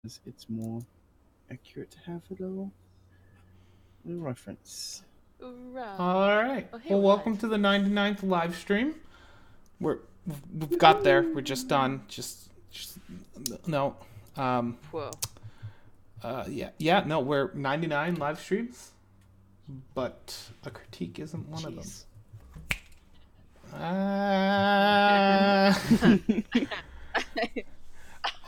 it's more accurate to have a little reference. Right. All right. Oh, hey, Well, we're welcome live. to the 99th live stream. We've got there. We're just done. Just no. Whoa. Yeah. No, we're 99 live streams, but a critique isn't one of them. Jeez.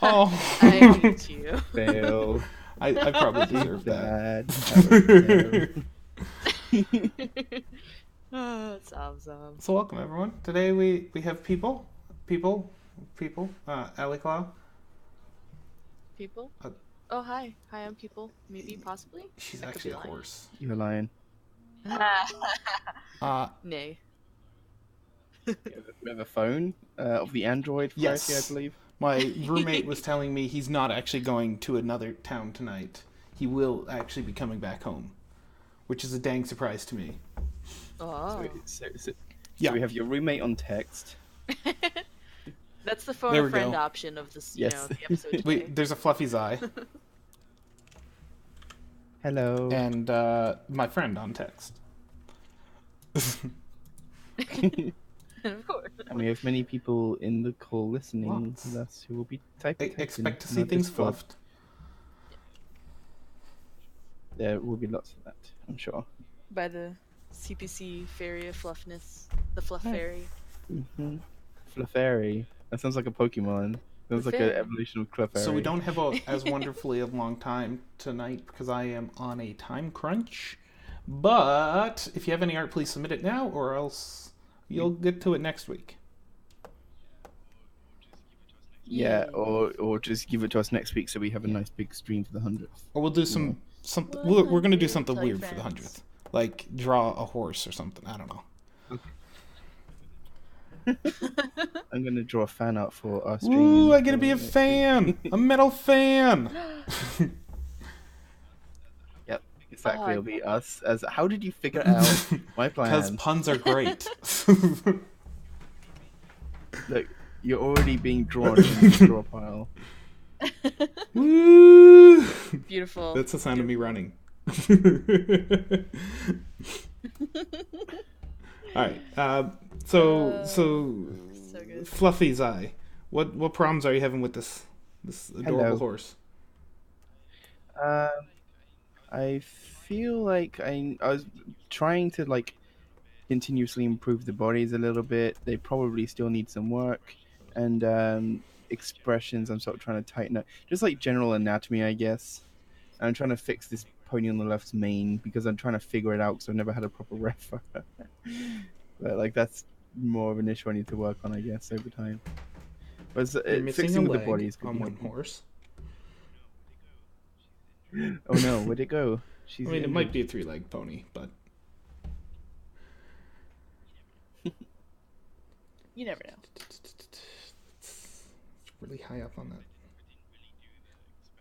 Oh. I hate you. Fail. I probably deserve that. Oh, it's awesome. So welcome everyone. Today we have people. Allie Clow. People? Oh, hi. Hi, I'm people. Maybe, possibly? She's I could actually be a lying. horse. You're lying. Nay. We have a phone of the Android variety, Yes. I believe. My roommate was telling me he's not actually going to another town tonight. He will actually be coming back home, which is a dang surprise to me. Oh. So Yeah. we have your roommate on text. That's the phone There a we friend go. option of this, Yes. the episode today. Wait, there's a Fluffy's eye Hello. and my friend on text. Of course. And we have many people in the call listening. Lots. That's who will be typing. Expect to on see our things Discord. fluffed. There will be lots of that, I'm sure. By the CPC fairy of fluffness. The fluff Hey. fairy. Mm-hmm. Clefairy. That sounds like a Pokemon. Sounds like an Clefairy. evolution of Clefairy. So we don't have as wonderfully a long time tonight because I am on a time crunch. But if you have any art, please submit it now, or else you'll get to it next week. Yeah, Yay. or just give it to us next week so we have a nice big stream for the 100th. Or we'll do something. We're gonna do something Tell your weird for the friends. 100th, like draw a horse or something. I don't know. I'm gonna draw a fan art for our stream. Ooh, I get to be a fan, a metal fan. Yep, exactly. Oh, It'll be us. As how did you figure out my Because plan? puns are great. Look, you're already being drawn in the draw pile. Woo! Beautiful. That's the sound of me running. All right. So good. Fluffy's eye. What problems are you having with this adorable Hello. horse? I feel like I was trying to like continuously improve the bodies a little bit. They probably still need some work, and expressions I'm sort of trying to tighten up. Just like general anatomy, I guess. And I'm trying to fix this pony on the left's mane because I'm trying to figure it out because I've never had a proper ref for her. But like that's more of an issue I need to work on, I guess, over time. But You're missing fixing a with leg the bodies could on be one helpful. horse. Oh no, where'd it go? She's I mean, it injured. might be a 3-legged pony, but You never know. it's really high up on that.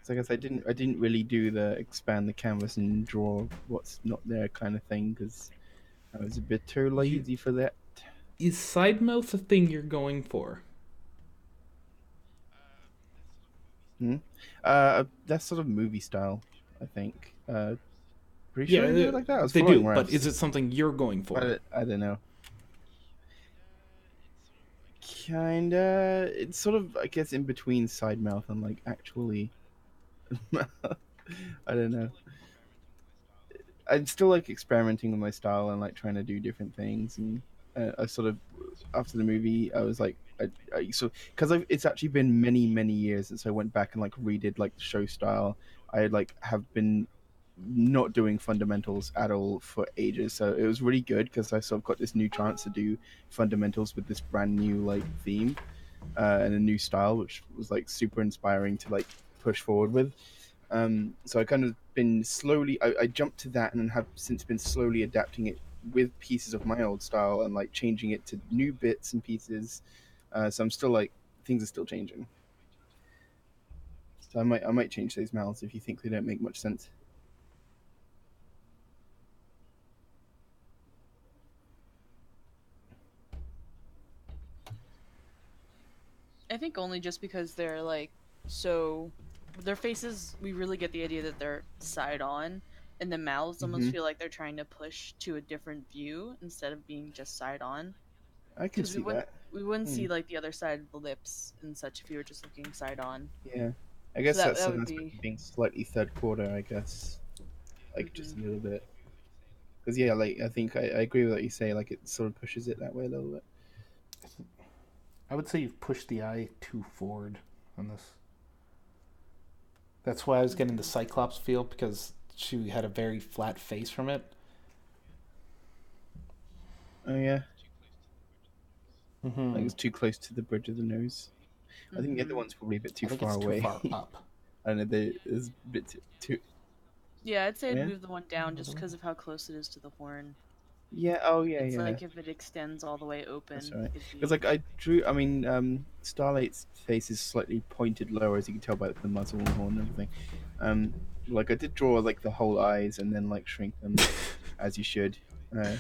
So I guess I didn't really do the expand the canvas and draw what's not there kind of thing because I was a bit too lazy for that. Is side mouth a thing you're going for? That's sort of movie style, I think. Pretty sure they do it like that. I was they following do. But refs. is it something you're going for? I don't know. Kinda. It's sort of, I guess, in between side mouth and like actually. I don't know. I'm still like experimenting with my style and like trying to do different things. And I sort of, after the movie, I was like, because it's actually been many years since I went back and like redid like the show style. I like have been not doing fundamentals at all for ages, so it was really good because I sort of got this new chance to do fundamentals with this brand new like theme and a new style, which was like super inspiring to like push forward with. So I kind of been slowly, I jumped to that and have since been slowly adapting it with pieces of my old style and like changing it to new bits and pieces. So I'm still like, things are still changing. So I might change those mouths if you think they don't make much sense. I think only just because they're like so their faces, we really get the idea that they're side on, and the mouths almost Hmm. feel like they're trying to push to a different view instead of being just side on. I can Because see that. we wouldn't Hmm. see like the other side of the lips and such if you were just looking side on. Yeah, I So guess that's that an would aspect be. of being slightly third quarter. I guess, like Hmm. just a little bit. Because yeah, like I think I agree with what you say. Like it sort of pushes it that way a little bit. I would say you've pushed the eye too forward on this. That's why I was getting the Cyclops feel, because she had a very flat face from it. Oh yeah, like Mm-hmm. it's too close to the bridge of the nose. I think the other Hmm. one's probably a bit I too think far it's too away. far up. I don't know. There's a bit too. Yeah, I'd say Oh, I'd yeah. move the one down just because of how close it is to the horn. Yeah. Oh yeah. It's Yeah. like if it extends all the way That's open, right. it'd Because be. like I drew. I mean, Starlight's face is slightly pointed lower, as you can tell by the muzzle and horn and everything. Um, like I did draw like the whole eyes and then like shrink them, as you should. Uh,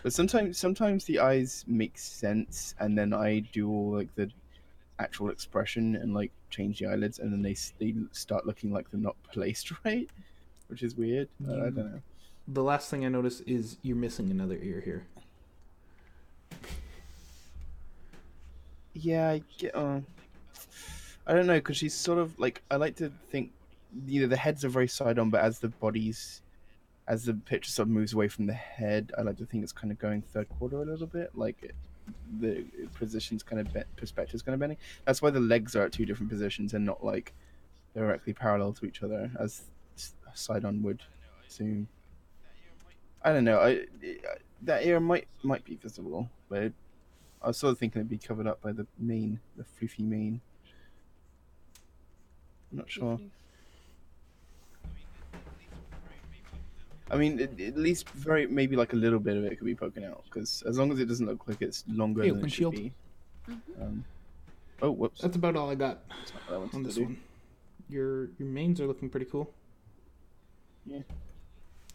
but sometimes the eyes make sense, and then I do all like the actual expression and like change the eyelids, and then they start looking like they're not placed right, which is weird. I You. don't know. The last thing I noticed is you're missing another ear here. Yeah, I get. I don't know because she's sort of like I like to think, the heads are very side on, but as the picture sort of moves away from the head, I like to think it's kind of going third quarter a little bit, like the position's kind of perspective's kind of bending. That's why the legs are at two different positions and not like directly parallel to each other as side on would assume. I don't know. That ear might be visible, but I was sort of thinking it'd be covered up by the mane, the floofy mane. I'm not Floof sure. leaf. I mean, at least very maybe like a little bit of it could be poking out because as long as it doesn't look like it's longer Hey, than it should windshield. be. Hmm. Um, oh, whoops! That's about all I got That's not what I on wanted to this do. one. Your mains are looking pretty cool. Yeah.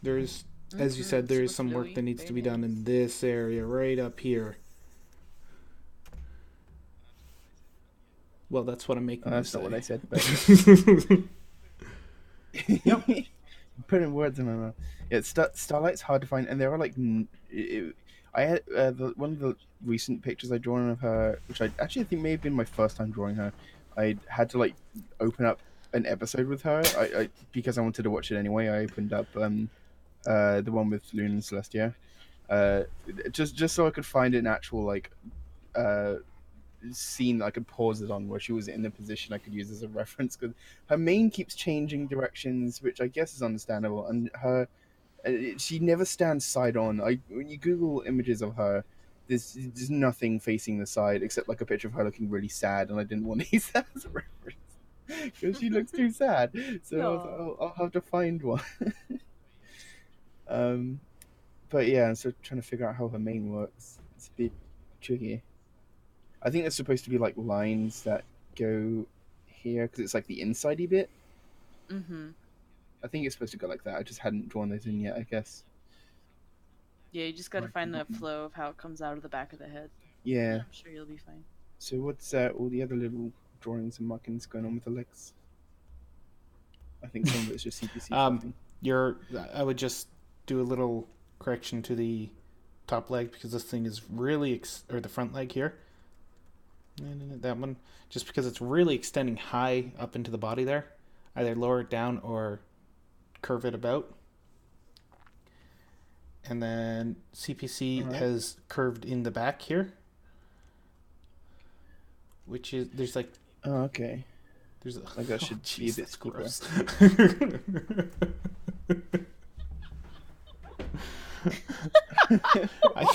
There's, as you said, there Super is some work flowy. that needs Very to be done nice. in this area right up here. Well, that's what I'm making you That's not say. what I said, but Yep. putting words in my mouth. Yeah, Starlight's hard to find, and there are like I had one of the recent pictures I drawn of her, which I actually think may have been my first time drawing her. I had to like open up an episode with her. I because I wanted to watch it anyway. I opened up the one with Luna and Celestia, uh, just so I could find an actual like uh scene that I could pause it on where she was in a position I could use as a reference because her mane keeps changing directions, which I guess is understandable, and she never stands side on. When you Google images of her, there's nothing facing the side except like a picture of her looking really sad, and I didn't want to use that as a reference because she looks too sad. So I was like, No. oh, I'll have to find one. um, but yeah, I'm still trying to figure out how her mane works. It's a bit tricky. I think there's supposed to be like lines that go here because it's like the insidey bit. Mm-hmm. I think it's supposed to go like that. I just hadn't drawn those in yet, I guess. Yeah, you just Or gotta I've find the forgotten. flow of how it comes out of the back of the head. Yeah. I'm sure you'll be fine. So what's all the other little drawings and markings going on with the legs? I think some of it's just CPC um, fluffing. I would just do a little correction to the top leg because this thing is really, or the front leg here. That one, just because it's really extending high up into the body there. Either lower it down or curve it about. And then All CPC right. has curved in the back here, which is Oh, okay. there's a Like that oh should be a jeez, bit that's steeper. gross. I,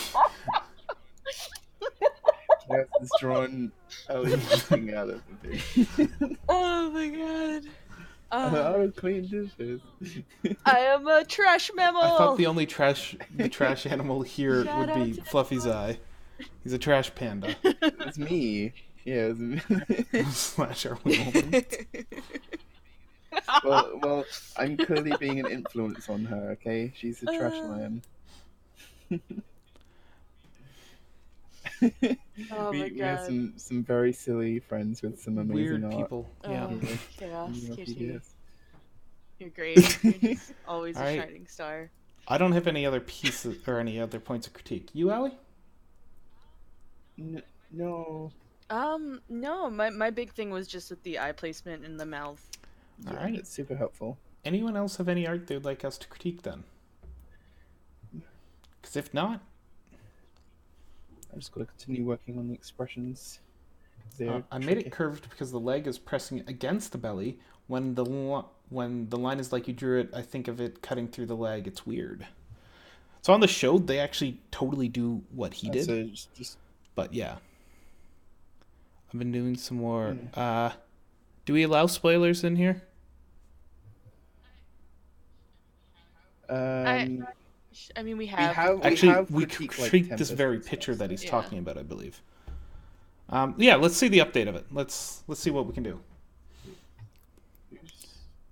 Yes, it's drawn Ellie looking out of the thing. Oh my god. How clean dishes. I am a trash I thought mammal. the trash animal here Shout would out be to Fluffy's everyone. eye. He's a trash panda It's me. Yeah, it's me. slash our woman. Well, I'm clearly being an influence on her. Okay, she's a trash Uh, lion. Oh my We have god. some very silly friends with some amazing Weird art. people. Yeah. Oh, Here in chaos, MLP, kitty. yes. You're great. You're just always All a right. shining star. I don't have any other pieces or any other points of critique. You, Allie? No. No, my big thing was just with the eye placement in the mouth. All Yeah, right. that's super helpful. Anyone else have any art they'd like us to critique then? Because if not, I just got to continue working on the expressions. They're I made tricky. it curved because the leg is pressing against the belly. When the line is like you drew it, I think of it cutting through the leg. It's weird. So on the show, they actually totally do what he did. So just But yeah, I've been doing some more. mm. Do we allow spoilers in here? I mean, we We have. have Actually, we critique like critique this 10% very stuff, picture that so. he's Yeah. talking about, I believe. Yeah, let's see the update of it. Let's see what we can do.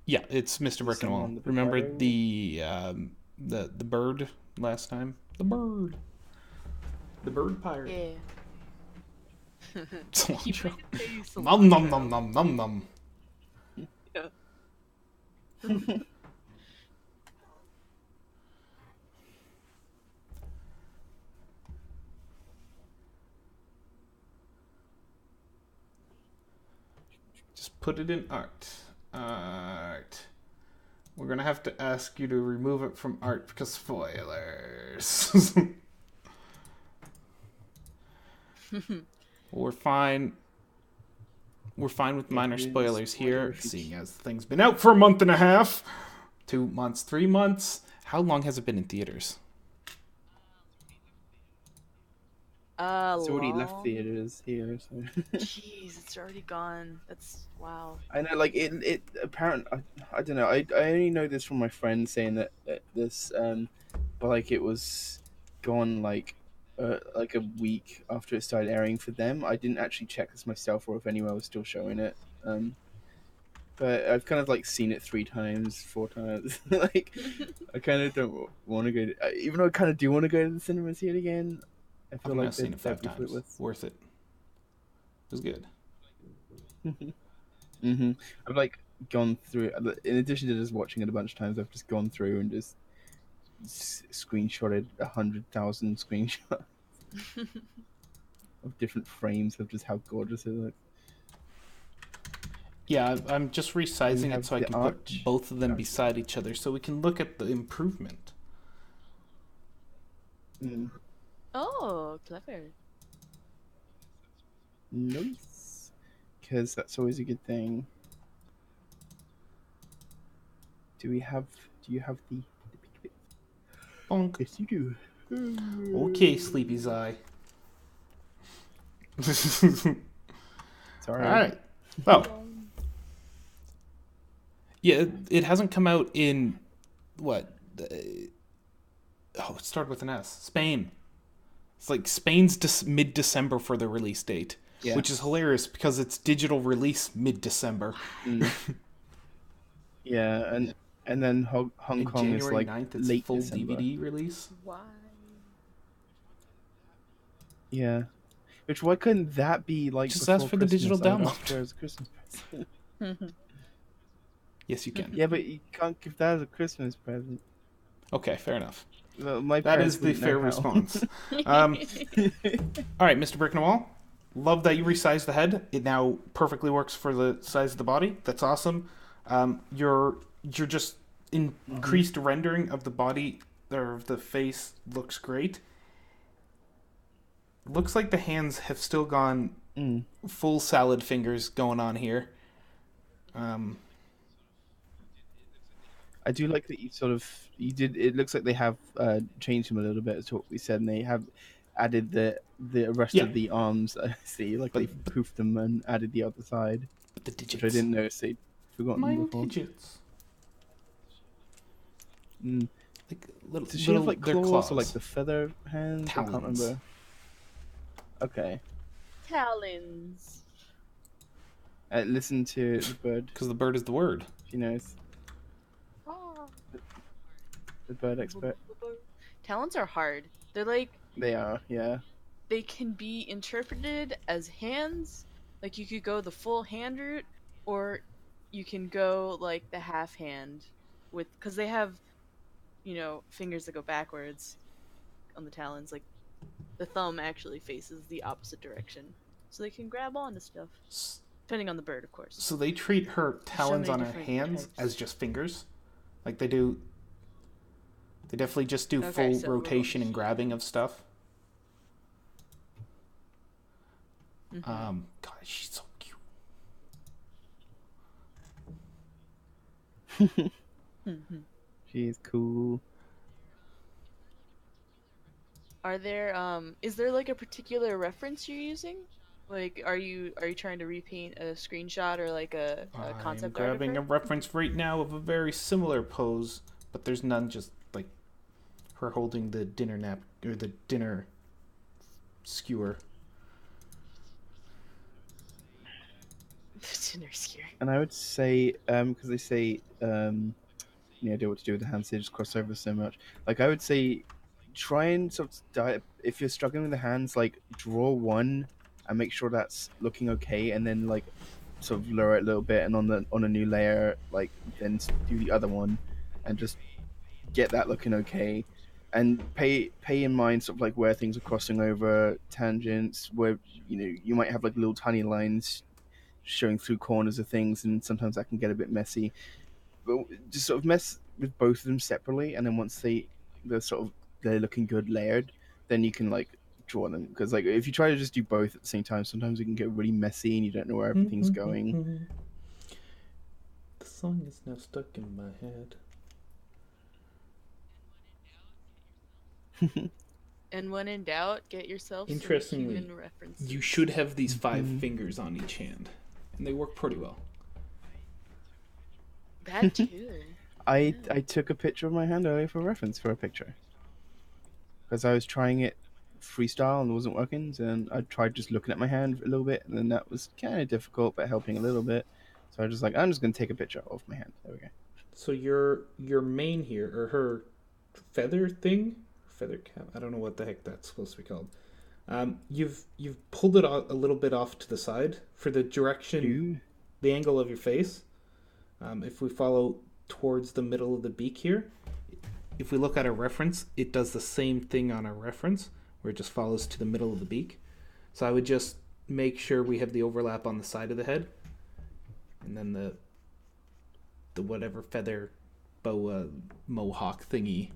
Yeah, it's Mr. Brickenwall. Remember the bird last time? The bird pirate. Yeah. Cilantro. Taste Nom nom cilantro. nom nom nom nom. Yeah. Just put it in art. Art. We're gonna have to ask you to remove it from art because spoilers. We're fine. We're fine with minor spoilers here, seeing as the thing's been out for a month and a half, 2 months, 3 months. How long has it been in theaters? It's already left Long. theaters here. So. Jeez, it's already gone. That's wow. I know, like it apparent. I don't know. I only know this from my friend saying that this but like it was gone like a week after it started airing for them. I didn't actually check this myself or if anyone was still showing it. But I've kind of like seen it 3 times, 4 times. Like I kind of don't want to go. Even though I kind of do want to go to the cinema and see it again. I feel I've like now seen it 5 that'd be times. fruitless. Worth it. It was good. I've like gone through. In addition to just watching it a bunch of times, I've just gone through and just screenshotted 100,000 screenshots of different frames of just how gorgeous it looks. Yeah, I'm just resizing it so I can put arch. both of them beside each other so we can look at the improvement. Mm. Oh, clever. Nice, because that's always a good thing. Do you have the big Bonk. Yes, you do. Okay, Sleepy's Eye. Sorry. Alright. Well, yeah, it hasn't come out in, what? It started with an S. Spain. It's like Spain's mid-December for the release date. Yeah. Which is hilarious because it's digital release mid-December. Yeah, and then Hong Kong January is like 9th, it's late full December. DVD release. Why? Yeah. Which why couldn't that be like Just before ask for the Christmas? digital I would download. ask for it as a Christmas present. Yes, you can. Yeah, but you can't give that as a Christmas present. Okay, fair enough. Well, my That parents is the wouldn't know fair how. response. All right, Mr. Brickenwall. Love that you resized the head. It now perfectly works for the size of the body. That's awesome. You're just increased rendering of the body or of the face looks great. Looks like the hands have still gone full salad fingers going on here. I do like that you did. It looks like they have changed them a little bit as to what we said, and they have added the rest of the arms. I see, like they've poofed them and added the other side, The digits. which I didn't notice they'd forgotten Mine before. digits. Like little. Does she have like claws or like claws. the feather hands? Talons. I can't remember. Okay. Talons. Listen to the bird. Because the bird is the word. She knows. Ah. The bird expert. Talons are hard. They're like They are, yeah. they can be interpreted as hands. Like you could go the full hand route, or you can go like the half hand with, because they have, fingers that go backwards on the talons. Like the thumb actually faces the opposite direction, so they can grab onto stuff. Depending on the bird, of course. So they treat her There's so talons many on her different hands types. as just fingers, like they do. They definitely just do Okay, full so we're going rotation and here. grabbing of stuff. Mm-hmm. God, she's so cute. Mm-hmm. She's cool. Is there like a particular reference you're using? Like, are you trying to repaint a screenshot or like a I'm concept art of grabbing a her? reference right now of a very similar pose, but there's none just like her holding the dinner nap or the dinner skewer. Dinner skewer. And I would say, because they say, you know, do what to do with the hands, they just cross over so much. Like I would say, try and sort of if you're struggling with the hands, like draw one and make sure that's looking okay, and then like sort of lower it a little bit, and on a new layer, like then do the other one, and just get that looking okay. And pay in mind sort of like where things are crossing over tangents, where you know you might have like little tiny lines showing through corners of things, and sometimes that can get a bit messy. But just sort of mess with both of them separately, and then once they're looking good layered, then you can like draw them. Because like if you try to just do both at the same time, sometimes it can get really messy and you don't know where everything's going. The song is now stuck in my head. And when in doubt, get yourself some Interestingly, human references. you should have these 5 fingers on each hand, and they work pretty well. That too. I took a picture of my hand earlier for reference for a picture because I was trying it freestyle and it wasn't working. So I tried just looking at my hand a little bit, and then that was kind of difficult, but helping a little bit. So I was just like, I'm just gonna take a picture of my hand. There we go. So your mane here, or her feather thing, feather cap. I don't know what the heck that's supposed to be called. You've pulled it a little bit off to the side for the direction, Ooh. the angle of your face. If we follow towards the middle of the beak here, if we look at a reference, it does the same thing on a reference where it just follows to the middle of the beak. So I would just make sure we have the overlap on the side of the head, and then the whatever feather boa mohawk thingy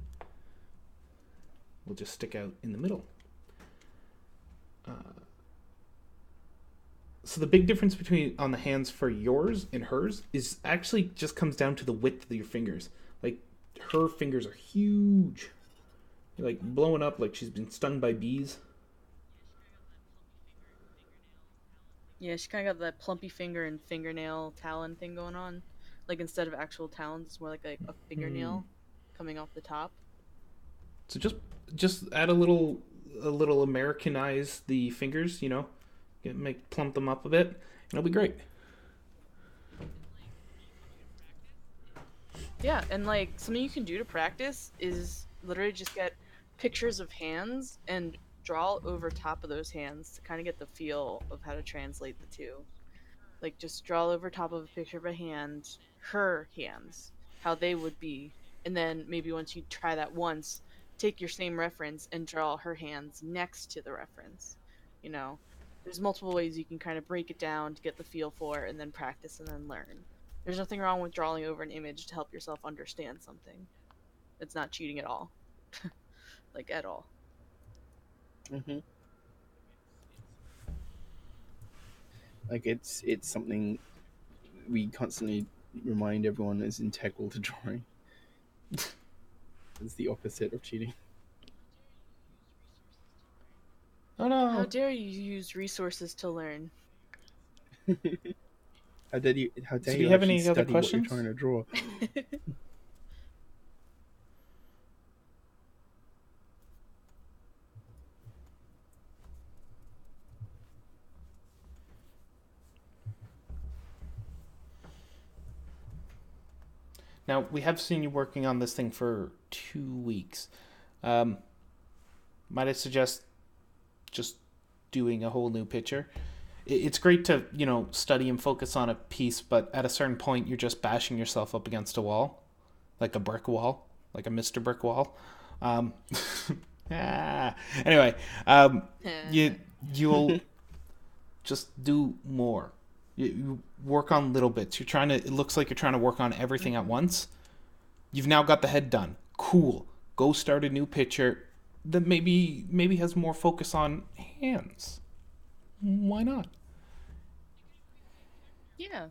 will just stick out in the middle. So the big difference between on the hands for yours and hers is actually just comes down to the width of your fingers. Like her fingers are huge, like blowing up like she's been stung by bees. Yeah, she kind of got that plumpy finger and fingernail talon thing going on. Like instead of actual talons, it's more like a fingernail coming off the top. So just add a little Americanize the fingers, make plump them up a bit, and it'll be great. Yeah, and like something you can do to practice is literally just get pictures of hands and draw over top of those hands to kind of get the feel of how to translate the two. Like just draw over top of a picture of a hand, her hands, how they would be, and then maybe once you try that once, take your same reference and draw her hands next to the reference. You know, there's multiple ways you can kind of break it down to get the feel for it, and then practice and then learn. There's nothing wrong with drawing over an image to help yourself understand something. It's not cheating at all. Like at all. Mm-hmm. Like it's something we constantly remind everyone is integral to drawing. It's the opposite of cheating. Oh no! How dare you use resources to learn? How dare you? How dare So do you you have actually any other study what you're questions? trying to draw? Now we have seen you working on this thing for 2 weeks. Might I suggest just doing a whole new picture. It's great to, study and focus on a piece, but at a certain point, you're just bashing yourself up against a wall, like a brick wall, like a Mr. Brick Wall. Um, anyway, you you'll just do more. You work on little bits. You're trying to. It looks like you're trying to work on everything at Mm-hmm. once. You've now got the head done. Cool. Go start a new picture that maybe has more focus on hands. Why not? Yeah.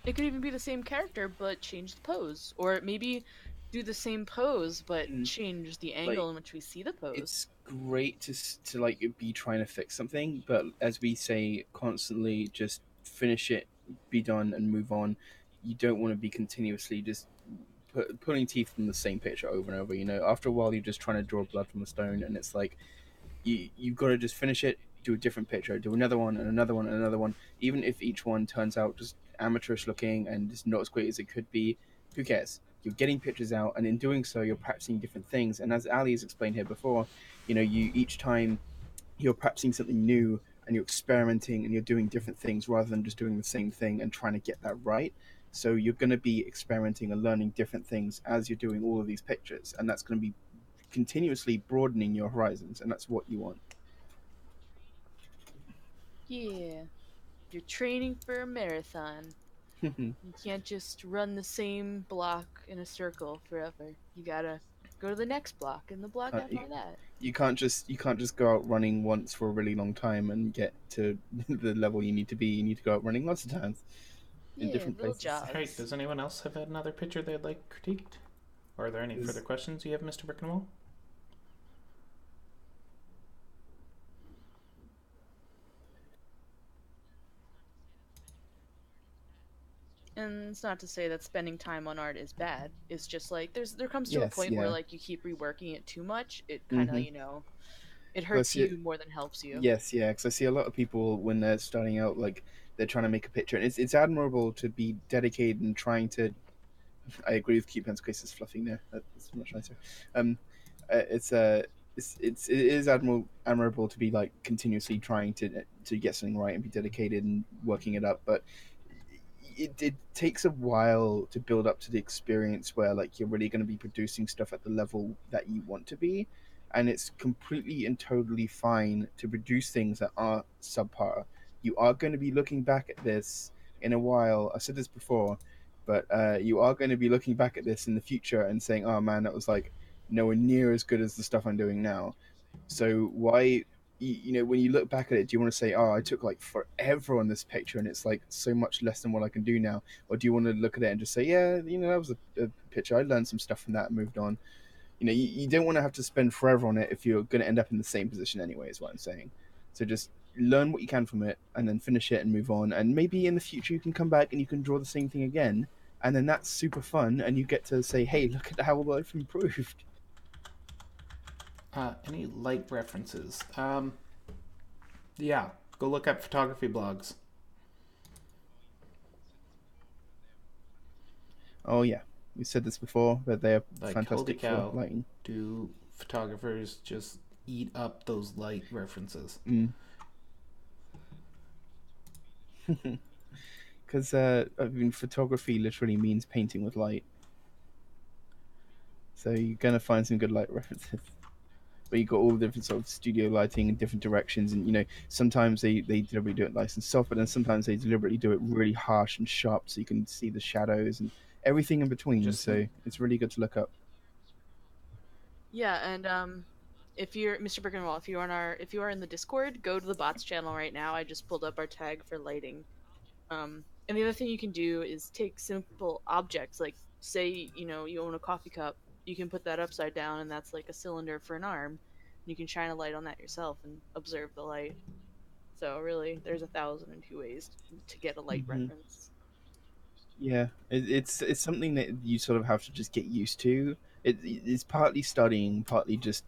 It could even be the same character, but change the pose. Or maybe do the same pose, but Mm, change the like angle in which we see the pose. it's great to like be trying to fix something, but as we say constantly, just finish it, be done, and move on. You don't want to be continuously just pulling teeth from the same picture over and over. After a while, you're just trying to draw blood from a stone, and it's like you've got to just finish it, do a different picture, do another one, and another one, and another one. Even if each one turns out just amateurish looking and just not as great as it could be, who cares? You're getting pictures out, and in doing so, you're practicing different things. And as Ali has explained here before, you each time you're practicing something new and you're experimenting and you're doing different things rather than just doing the same thing and trying to get that right. So you're going to be experimenting and learning different things as you're doing all of these pictures, and that's going to be continuously broadening your horizons, and that's what you want. Yeah. You're training for a marathon. You can't just run the same block in a circle forever. You gotta go to the next block and the block can't you, after that. you can't just go out running once for a really long time and get to the level you need to be. You need to go out running lots of times in Yeah, different little places. All right. jogs. Does anyone else have another picture they'd like critiqued? Or are there any further There's, questions you have, Mr. Brickenwall? And it's not to say that spending time on art is bad. It's just like there comes to a yes, point where yeah. like you keep reworking it too much, it kind of, Mm-hmm. it I hurts see it. you more than helps you. Yes, yeah, because I see a lot of people when they're starting out, like they're trying to make a picture, and it's admirable to be dedicated and trying to. I agree with Cute Pen's case is fluffing there. That's much nicer. Um, it's it is admirable to be like continuously trying to get something right and be dedicated and working it up, but it takes a while to build up to the experience where like you're really going to be producing stuff at the level that you want to be, and it's completely and totally fine to produce things that are subpar. You are going to be looking back at this in a while. I said this before, but you are going to be looking back at this in the future and saying, oh man, that was like nowhere near as good as the stuff I'm doing now. So why, when you look back at it, do you want to say, oh, I took like forever on this picture and it's like so much less than what I can do now? Or do you want to look at it and just say, yeah, that was a picture. I learned some stuff from that and moved on. You don't want to have to spend forever on it if you're going to end up in the same position anyway, is what I'm saying. So just learn what you can from it and then finish it and move on. And maybe in the future you can come back and you can draw the same thing again. And then that's super fun. And you get to say, hey, look at how I've improved. Any light references? Yeah, go look up photography blogs. Oh, yeah. We said this before, but they're Like, holy fantastic for cow, lighting. do photographers just eat up those light references? Mm. Because I mean, photography literally means painting with light, so you're gonna find some good light references. But you got all the different sort of studio lighting in different directions, and sometimes they deliberately do it nice and soft, but then sometimes they deliberately do it really harsh and sharp, so you can see the shadows and everything in between. Just So it's really good to look up. Yeah, and if you're Mr. Brickenwall, if you are in the Discord, go to the bots channel right now. I just pulled up our tag for lighting. And the other thing you can do is take simple objects, like say, you own a coffee cup, you can put that upside down and that's like a cylinder for an arm. You can shine a light on that yourself and observe the light. So really, there's 1,002 ways to get a light Hmm. reference. Yeah, it's something that you sort of have to just get used to. It's partly studying, partly just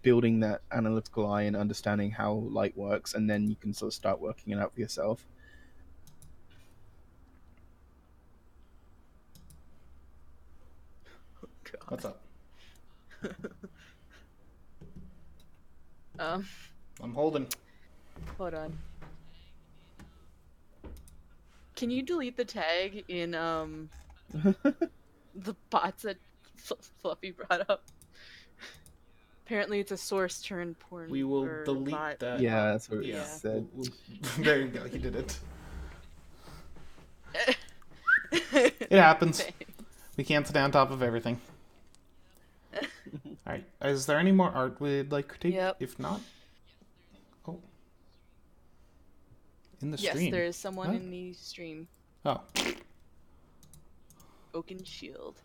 building that analytical eye and understanding how light works, and then you can sort of start working it out for yourself. what's God. up? Um, I'm holding. Hold on. Can you delete the tag in the bots that Fluffy brought up? Apparently, it's a source turned porn We will or delete bot. that. Yeah, that's what it Yeah. said. There you go. He did it. It happens. We can't stay on top of everything. All right. Is there any more art we'd like critique? Yep. If not, oh, in the Yes, stream. there is someone What? in the stream. Oh, Oaken Shield.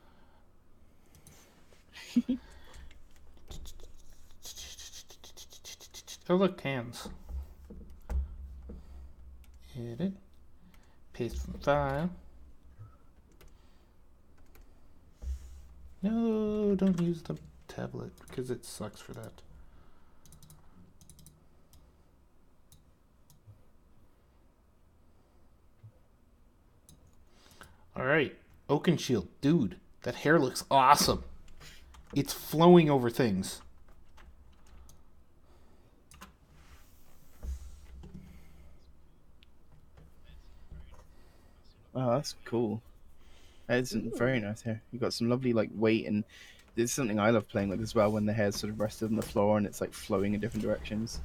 oh look, hands. Edit. Paste from file. No, don't use the tablet because it sucks for that. All right, Oakenshield, dude, that hair looks awesome. It's flowing over things. Oh, that's cool. It's very nice hair. You got some lovely like weight, and this is something I love playing with as well. When the hair's sort of rested on the floor and it's like flowing in different directions.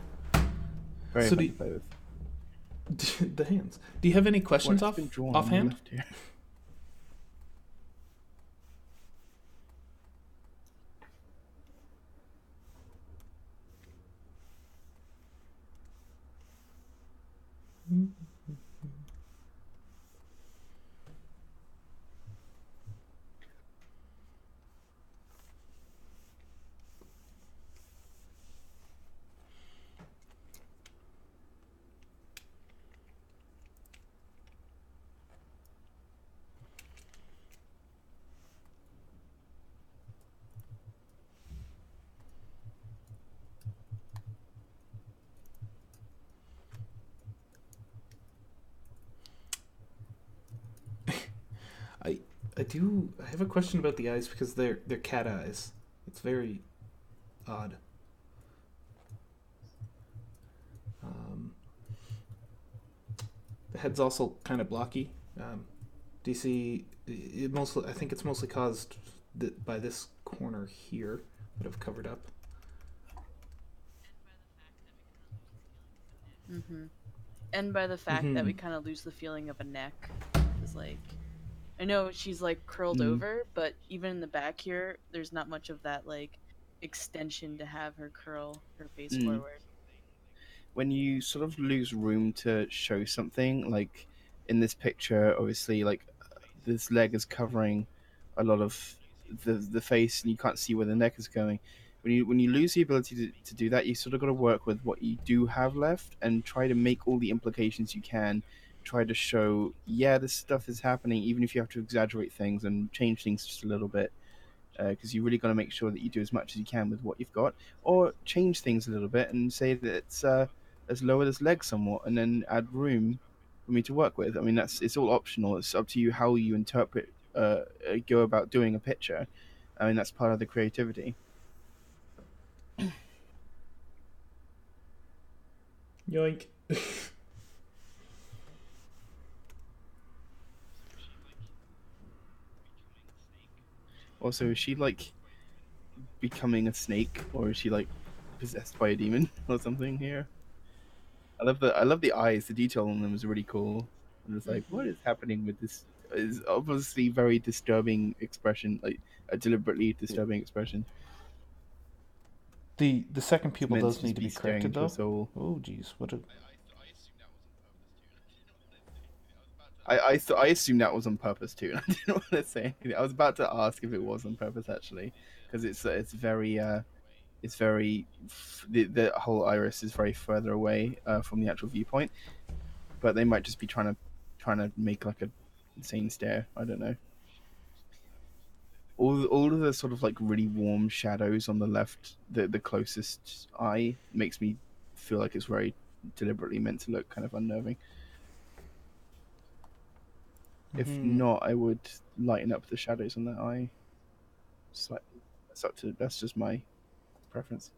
Very So fun to play with. the hands. Do you have any questions What's been drawn on the offhand? left here? I have a question about the eyes because they're cat eyes. It's very odd. The head's also kind of blocky. Do you see? It mostly. I think it's mostly caused by this corner here that I've covered up. And by the fact that we kind of lose the feeling of a neck. Because, like, I know she's, like, curled over, but even in the back here, there's not much of that, like, extension to have her curl her face forward. When you sort of lose room to show something, like in this picture, obviously, like this leg is covering a lot of the face, and you can't see where the neck is going. When you lose the ability to do that, you sort of got to work with what you do have left and try to make all the implications you can. Try to show, yeah, this stuff is happening, even if you have to exaggerate things and change things just a little bit, because you really got to make sure that you do as much as you can with what you've got, or change things a little bit and say that it's let's lower this leg somewhat, and then add room for me to work with. I mean, it's all optional. It's up to you how you interpret, go about doing a picture. I mean, that's part of the creativity. Yoink. Also, is she like becoming a snake, or is she like possessed by a demon or something here? I love the eyes. The detail on them is really cool. I'm just like, what is happening with this? Is obviously very disturbing expression, like a deliberately disturbing expression. The second pupil meant to does just need to be be staring corrected into a though. soul. Oh geez, what a I assumed that was on purpose too. And I didn't want to say anything. I was about to ask if it was on purpose actually, because it's very the whole iris is very further away from the actual viewpoint, but they might just be trying to make like a insane stare. I don't know. All of the sort of like really warm shadows on the left, the closest eye, makes me feel like it's very deliberately meant to look kind of unnerving. If not, I would lighten up the shadows on that eye slightly. That's just my preference.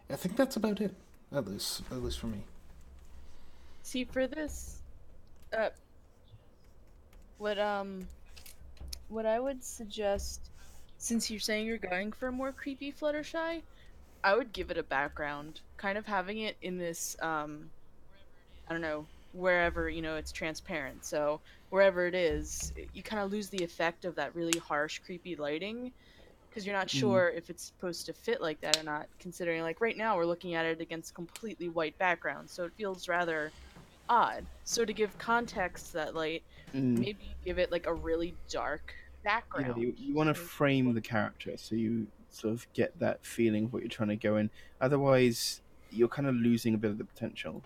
I think that's about it. At least for me. See, for this, uh, what what I would suggest, since you're saying you're going for a more creepy Fluttershy, I would give it a background, kind of having it in this I don't know, wherever, it's transparent. So wherever it is, you kind of lose the effect of that really harsh, creepy lighting because you're not Mm. sure if it's supposed to fit like that or not, considering like right now we're looking at it against completely white background, so it feels rather odd. So to give context to that light, Mm. maybe give it like a really dark Yeah, background. you want to Make frame the character so you sort of get that feeling of what you're trying to go in. Otherwise, you're kind of losing a bit of the potential.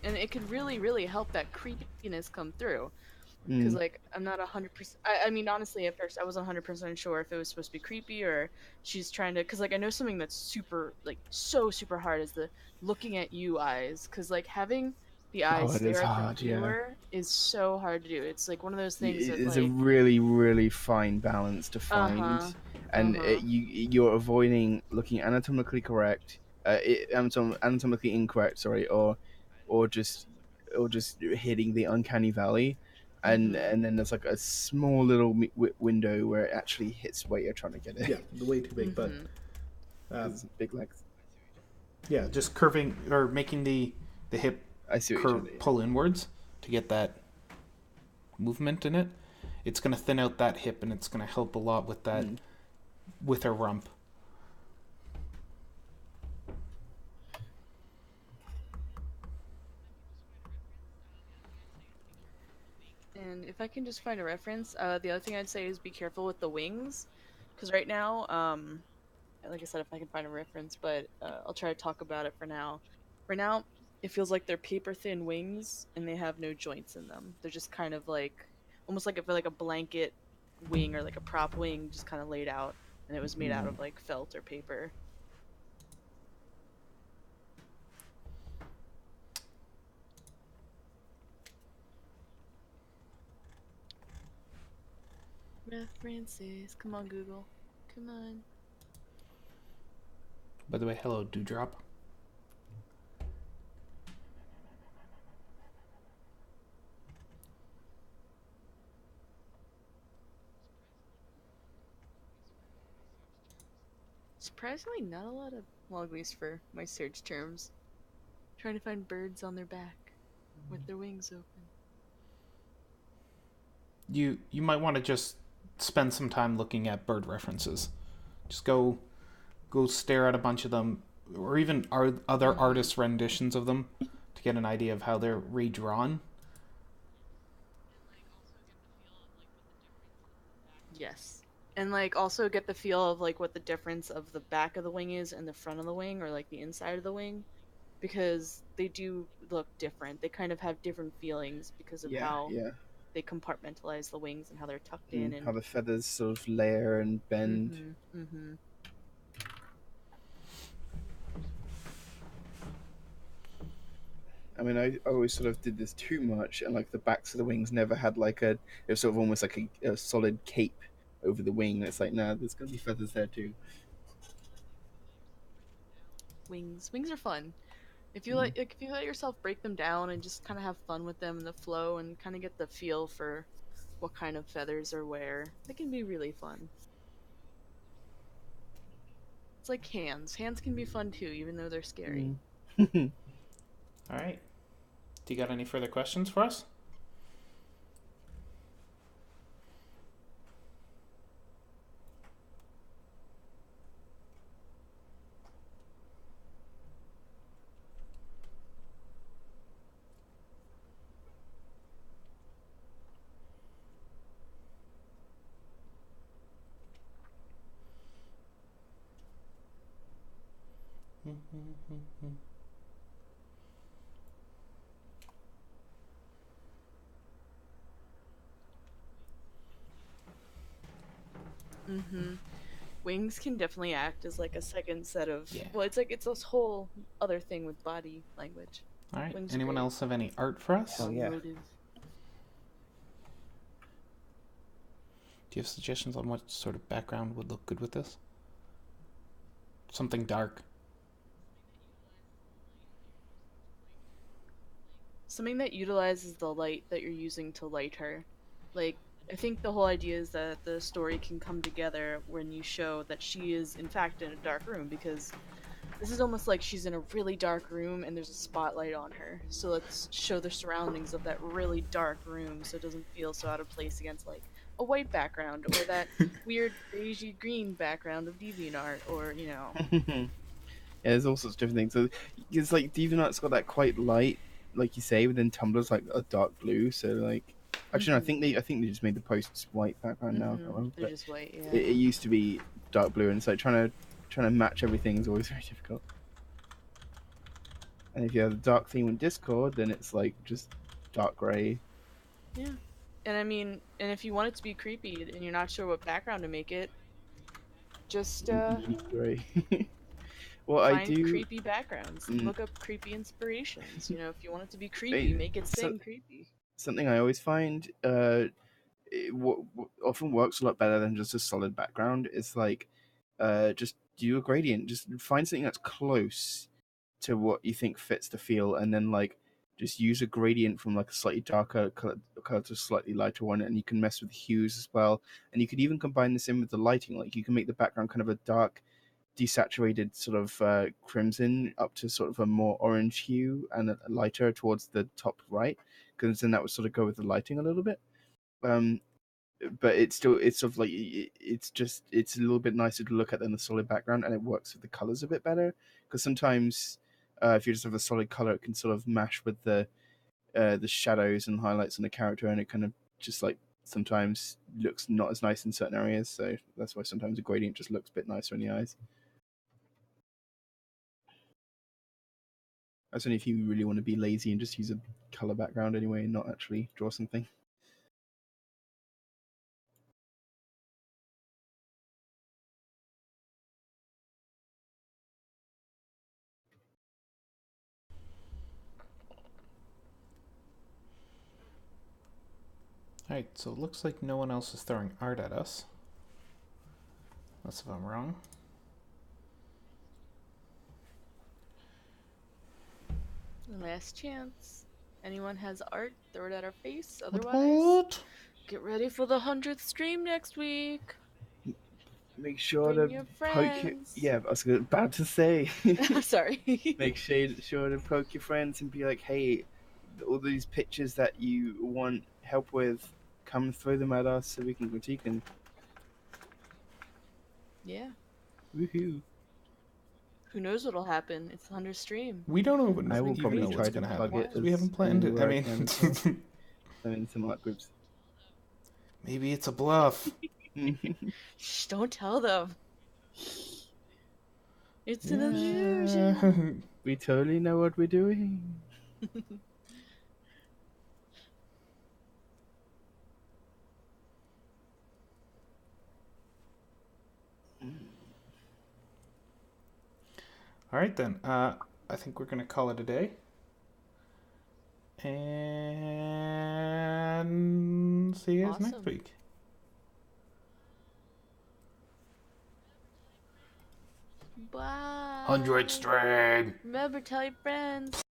And it could really, really help that creepiness come through. Because Mm. like I'm not 100%. I mean, honestly, at first I wasn't 100% sure if it was supposed to be creepy or she's trying to. Because like I know something that's super like so super hard is the looking at you eyes. Because like having the eyes Oh, it is stare at the hard. Yeah. viewer is so hard to do. It's like one of those things that It's a like really, really fine balance to uh find, huh uh and huh you're avoiding looking anatomically correct, anatomically incorrect, sorry, or just or just hitting the uncanny valley, mm-hmm and then there's like a small little window where it actually hits where you're trying to get it Yeah, way too big, but mm-hmm. because big legs. yeah, just curving or making the hip I see what you're curve trying to do. pull inwards to get that movement in it. It's going to thin out that hip, and it's going to help a lot with that Mm. with her rump. And if I can just find a reference, the other thing I'd say is be careful with the wings, because right now like I said, if I can find a reference, but I'll try to talk about it for now. For now, it feels like they're paper thin wings and they have no joints in them. They're just kind of like almost like if like a blanket wing or like a prop wing just kind of laid out and it was made out Mm. of like felt or paper. References. Come on, Google. Come on. By the way, hello, Dewdrop. Surprisingly, not a lot of, well, at least for my search terms, trying to find birds on their back with their wings open. You might want to just spend some time looking at bird references. Just go stare at a bunch of them, or even other Mm-hmm. artists' renditions of them, to get an idea of how they're redrawn. Yes. And like also get the feel of like what the difference of the back of the wing is and the front of the wing or like the inside of the wing because they do look different. They kind of have different feelings because of Yeah, how yeah. they compartmentalize the wings and how they're tucked in Mm. How and the feathers sort of layer and bend. mhm. I mean, I always sort of did this too much, and like the backs of the wings never had like a, it was sort of almost like a solid cape over the wing. It's like, nah, there's gonna be feathers there too. Wings are fun. If you Mm. if you let yourself break them down and just kind of have fun with them in the flow and kind of get the feel for what kind of feathers are where, they can be really fun. It's like hands. Hands can be fun too, even though they're scary. Mm. All right. Do you got any further questions for us? Mm-hmm. Wings can definitely act as like a second set of, Yeah. well, it's like it's this whole other thing with body language. All right. Wings are Anyone great. else have any art for us? Hell Strong yeah. motive. Do you have suggestions on what sort of background would look good with this? Something dark. something that utilizes the light that you're using to light her. Like, I think the whole idea is that the story can come together when you show that she is, in fact, in a dark room, because this is almost like she's in a really dark room and there's a spotlight on her. So let's show the surroundings of that really dark room so it doesn't feel so out of place against, like, a white background or that weird beigey green background of DeviantArt, or, you know. Yeah, there's all sorts of different things. So it's like DeviantArt's got that quite light, like you say, but then Tumblr's like a dark blue. So like, actually, no, I think they just made the posts white background now. I can't remember, They're but just white, yeah. it used to be dark blue, and it's like trying to match everything is always very difficult. And if you have a dark theme in Discord, then it's like just dark gray. Yeah. And I mean, and if you want it to be creepy and you're not sure what background to make it, just Neat gray. Well, I find do. creepy backgrounds. Mm, Look up creepy inspirations. You know, if you want it to be creepy, I, make it so, sing creepy. something I always find what often works a lot better than just a solid background is like just do a gradient. Just find something that's close to what you think fits the feel, and then like just use a gradient from like a slightly darker color to a slightly lighter one, and you can mess with the hues as well. And you could even combine this in with the lighting. Like you can make the background kind of a dark desaturated sort of crimson up to sort of a more orange hue, and a lighter towards the top right, because then that would sort of go with the lighting a little bit. Um, but it's sort of like it's a little bit nicer to look at than the solid background, and it works with the colors a bit better, because sometimes if you just have a solid color, it can sort of mash with the shadows and highlights on the character, and it kind of just like sometimes looks not as nice in certain areas. So that's why sometimes a gradient just looks a bit nicer in the eyes. That's only if you really want to be lazy and just use a color background anyway and not actually draw something. Alright, so it looks like no one else is throwing art at us. Unless if I'm wrong. Last chance. Anyone has art, throw it at our face. What? Otherwise, get ready for the 100th stream next week. Make sure Bring to your poke your, friends. yeah, I was about to say. Sorry. Make sure to poke your friends and be like, hey, all these pictures that you want help with, come throw them at us so we can critique them. Yeah. Woohoo! Who knows what'll happen? It's the 100th stream. We don't I will even probably know what's try to going to plug happen it because we haven't as planned it. I everywhere I mean, can as well. I'm in some art groups. maybe it's a bluff. Shh, don't tell them. It's an Yeah. illusion. We totally know what we're doing. All right then. I think we're gonna call it a day. And see you guys next Awesome. week. Bye. 100 stream. Remember, tell your friends.